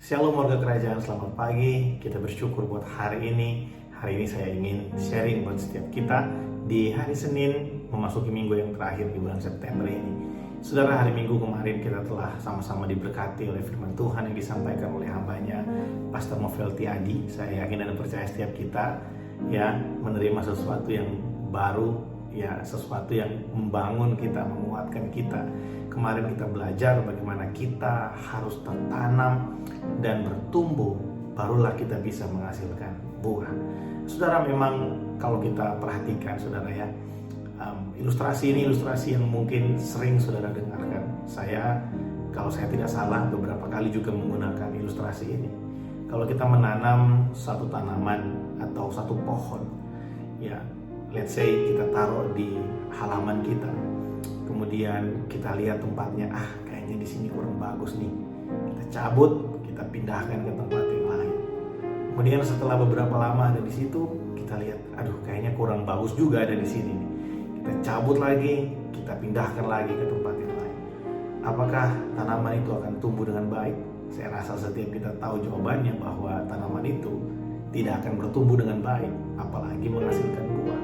Shalom warga kerajaan, selamat pagi. Kita bersyukur buat hari ini. Hari ini saya ingin sharing buat setiap kita di hari Senin memasuki minggu yang terakhir di bulan September ini. Saudara, hari Minggu kemarin kita telah sama-sama diberkati oleh firman Tuhan yang disampaikan oleh hambanya Pastor Novelty Adi. Saya yakin dan percaya setiap kita ya menerima sesuatu yang baru, ya sesuatu yang membangun kita, menguatkan kita. Kemarin kita belajar bagaimana kita harus tertanam dan bertumbuh, barulah kita bisa menghasilkan buah. Saudara, memang kalau kita perhatikan saudara ya, ilustrasi ini ilustrasi yang mungkin sering saudara dengarkan. Kalau saya tidak salah beberapa kali juga menggunakan ilustrasi ini. Kalau kita menanam satu tanaman atau satu pohon, ya let's say kita taruh di halaman kita, kemudian kita lihat tempatnya, kayaknya di sini kurang bagus nih, kita cabut, kita pindahkan ke tempat yang lain. Kemudian setelah beberapa lama ada di situ, kita lihat, kayaknya kurang bagus juga ada di sini nih. Kita cabut lagi, kita pindahkan lagi ke tempat yang lain. Apakah tanaman itu akan tumbuh dengan baik? Saya rasa setiap kita tahu jawabannya bahwa tanaman itu tidak akan bertumbuh dengan baik, apalagi menghasilkan buah.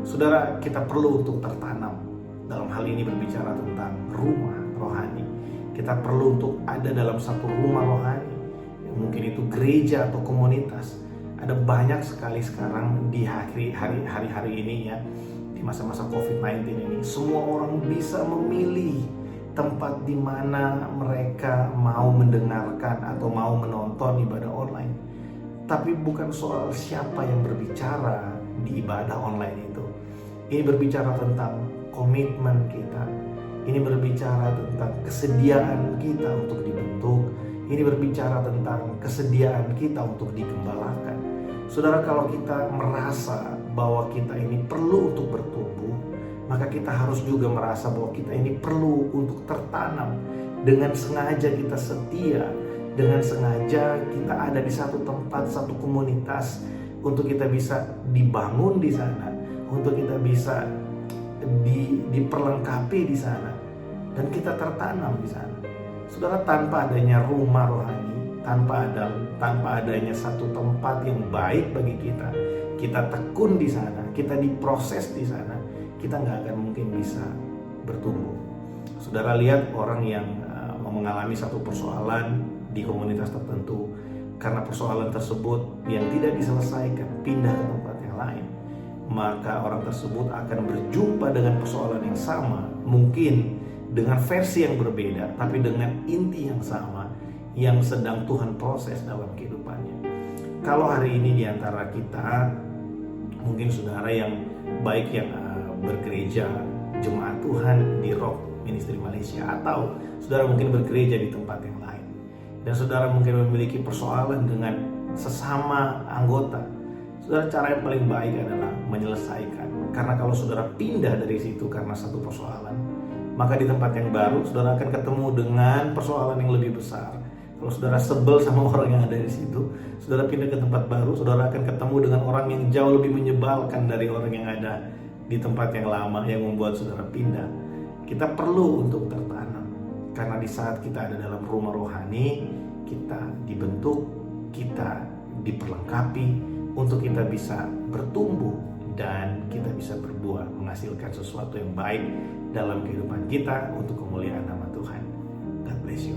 Saudara, kita perlu untuk tertanam. Dalam hal ini berbicara tentang rumah rohani. Kita perlu untuk ada dalam satu rumah rohani. Mungkin itu gereja atau komunitas. Ada banyak sekali sekarang di hari-hari ini ya, di masa-masa COVID-19 ini, semua orang bisa memilih tempat di mana mereka mau mendengarkan atau mau menonton ibadah online. Tapi bukan soal siapa yang berbicara di ibadah online itu. Ini berbicara tentang komitmen kita. Ini berbicara tentang kesediaan kita untuk dibentuk. Ini berbicara tentang kesediaan kita untuk digembalakan. Saudara, kalau kita merasa bahwa kita ini perlu untuk bertumbuh, maka kita harus juga merasa bahwa kita ini perlu untuk tertanam. Dengan sengaja kita setia, dengan sengaja kita ada di satu tempat, satu komunitas, untuk kita bisa dibangun di sana, untuk kita bisa diperlengkapi di sana, dan kita tertanam di sana. Saudara, tanpa adanya rumah rohani, tanpa adanya satu tempat yang baik bagi kita tekun di sana, kita diproses di sana, kita nggak akan mungkin bisa bertumbuh. Saudara, lihat orang yang mengalami satu persoalan di komunitas tertentu, karena persoalan tersebut yang tidak diselesaikan, pindah ke tempat yang lain, maka orang tersebut akan berjumpa dengan persoalan yang sama, mungkin dengan versi yang berbeda, tapi dengan inti yang sama yang sedang Tuhan proses dalam kehidupannya. Kalau hari ini di antara kita, mungkin saudara yang baik yang bergereja jemaat Tuhan di Rock Ministry Malaysia, atau saudara mungkin bergereja di tempat yang lain, dan saudara mungkin memiliki persoalan dengan sesama anggota, saudara, cara yang paling baik adalah menyelesaikan. Karena kalau saudara pindah dari situ karena satu persoalan, maka di tempat yang baru saudara akan ketemu dengan persoalan yang lebih besar. Kalau saudara sebel sama orang yang ada di situ, saudara pindah ke tempat baru, saudara akan ketemu dengan orang yang jauh lebih menyebalkan dari orang yang ada di tempat yang lama yang membuat saudara pindah. Kita perlu untuk tertanam, karena di saat kita ada dalam rumah rohani, kita dibentuk, kita diperlengkapi untuk kita bisa bertumbuh dan kita bisa berbuah, menghasilkan sesuatu yang baik dalam kehidupan kita untuk kemuliaan nama Tuhan. God bless you.